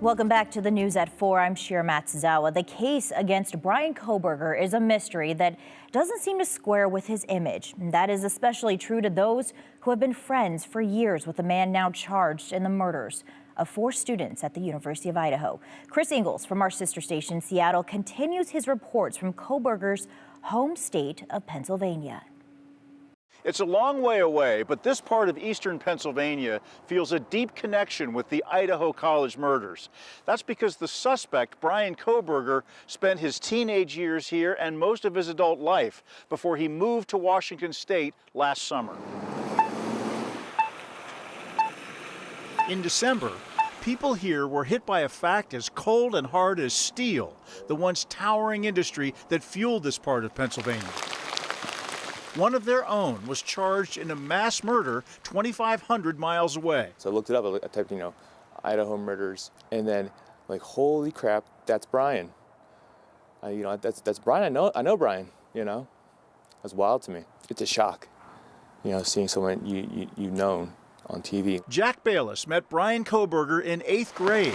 Welcome back to the news at 4. I'm Shira Matsuzawa. The case against Bryan Kohberger is a mystery that doesn't seem to square with his image. That is especially true to those who have been friends for years with the man now charged in the murders of 4 students at the University of Idaho. Chris Ingalls from our sister station, Seattle, continues his reports from Kohberger's home state of Pennsylvania. It's a long way away, but this part of eastern Pennsylvania feels a deep connection with the Idaho college murders. That's because the suspect, Bryan Kohberger, spent his teenage years here and most of his adult life before he moved to Washington State last summer. In December, people here were hit by a fact as cold and hard as steel, the once towering industry that fueled this part of Pennsylvania. One of their own was charged in a mass murder 2,500 miles away. So I looked it up, I typed, Idaho murders, and then, holy crap, that's Bryan. That's Bryan, I know Bryan, That's wild to me. It's a shock, seeing someone you've known on TV. Jack Baylis met Bryan Kohberger in 8th grade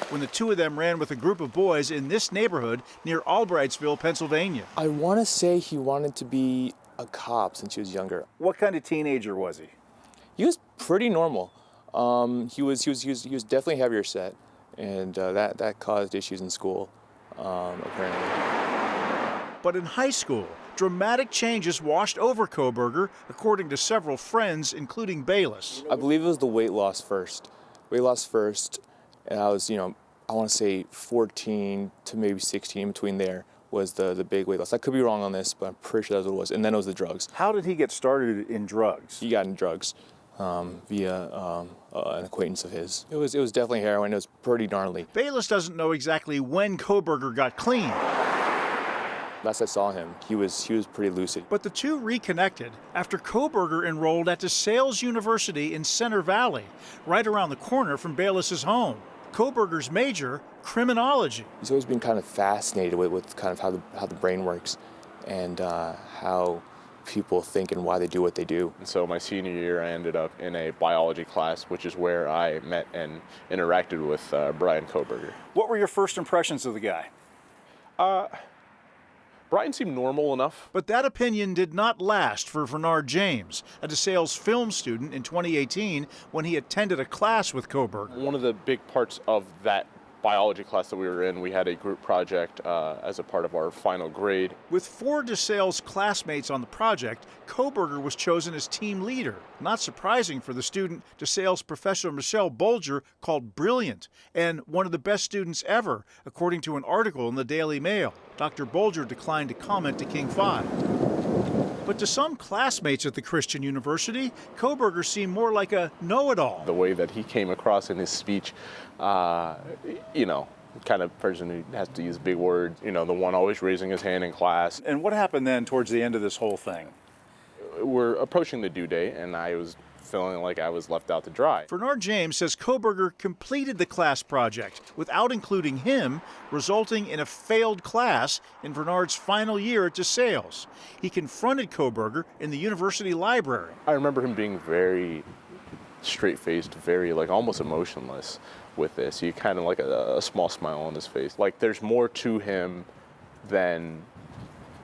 when the two of them ran with a group of boys in this neighborhood near Albrightsville, Pennsylvania. I want to say he wanted to be a cop since he was younger. What kind of teenager was he? He was pretty normal. He was definitely heavier set, and that caused issues in school, apparently. But in high school, dramatic changes washed over Kohberger, according to several friends, including Baylis. I believe it was the weight loss first. And I was, I want to say 14 to maybe 16, in between there was the big weight loss. I could be wrong on this, but I'm pretty sure that's what it was. And then it was the drugs. How did he get started in drugs? He got in drugs via an acquaintance of his. It was definitely heroin. It was pretty gnarly. Baylis doesn't know exactly when Kohberger got clean. Last I saw him, he was pretty lucid. But the two reconnected after Kohberger enrolled at DeSales University in Center Valley, right around the corner from Baylis's home. Kohberger's major, criminology. He's always been kind of fascinated with kind of how the brain works and how people think and why they do what they do. And so my senior year, I ended up in a biology class, which is where I met and interacted with Bryan Kohberger. What were your first impressions of the guy? Bryan seemed normal enough. But that opinion did not last for Vernard James, a DeSales film student in 2018 when he attended a class with Kohberger. One of the big parts of that biology class that we were in, we had a group project as a part of our final grade. With 4 DeSales classmates on the project, Kohberger was chosen as team leader. Not surprising for the student DeSales professor Michelle Bolger called brilliant and one of the best students ever, according to an article in the Daily Mail. Dr. Bolger declined to comment to King 5. But to some classmates at the Christian University, Kohberger seemed more like a know-it-all. The way that he came across in his speech, kind of person who has to use big words, the one always raising his hand in class. And what happened then towards the end of this whole thing? We're approaching the due date, and I was feeling like I was left out to dry. Vernard James says Kohberger completed the class project without including him, resulting in a failed class in Vernard's final year at DeSales. He confronted Kohberger in the university library. I remember him being very straight-faced, very almost emotionless with this. He kind of a small smile on his face. There's more to him than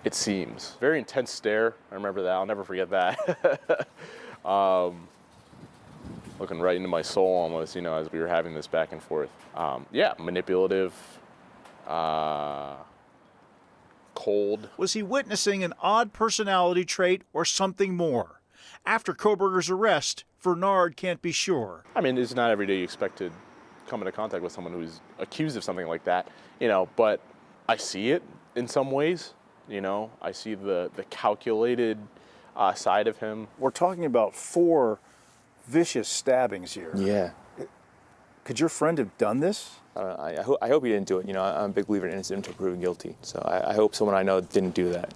it seems. Very intense stare. I remember that. I'll never forget that. Looking right into my soul almost, as we were having this back and forth. Manipulative, cold. Was he witnessing an odd personality trait or something more? After Kohberger's arrest, Vernard can't be sure. I mean, it's not every day you expect to come into contact with someone who's accused of something like that, but I see it in some ways, I see the calculated side of him. We're talking about 4 vicious stabbings here. Yeah. Could your friend have done this? I hope he didn't do it. I'm a big believer in innocent until proven guilty. So I hope someone I know didn't do that,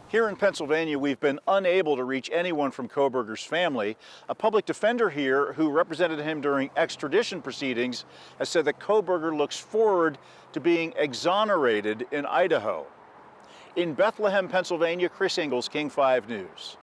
Here in Pennsylvania, we've been unable to reach anyone from Kohberger's family. A public defender here who represented him during extradition proceedings has said that Kohberger looks forward to being exonerated in Idaho. In Bethlehem, Pennsylvania, Chris Ingalls, King 5 News.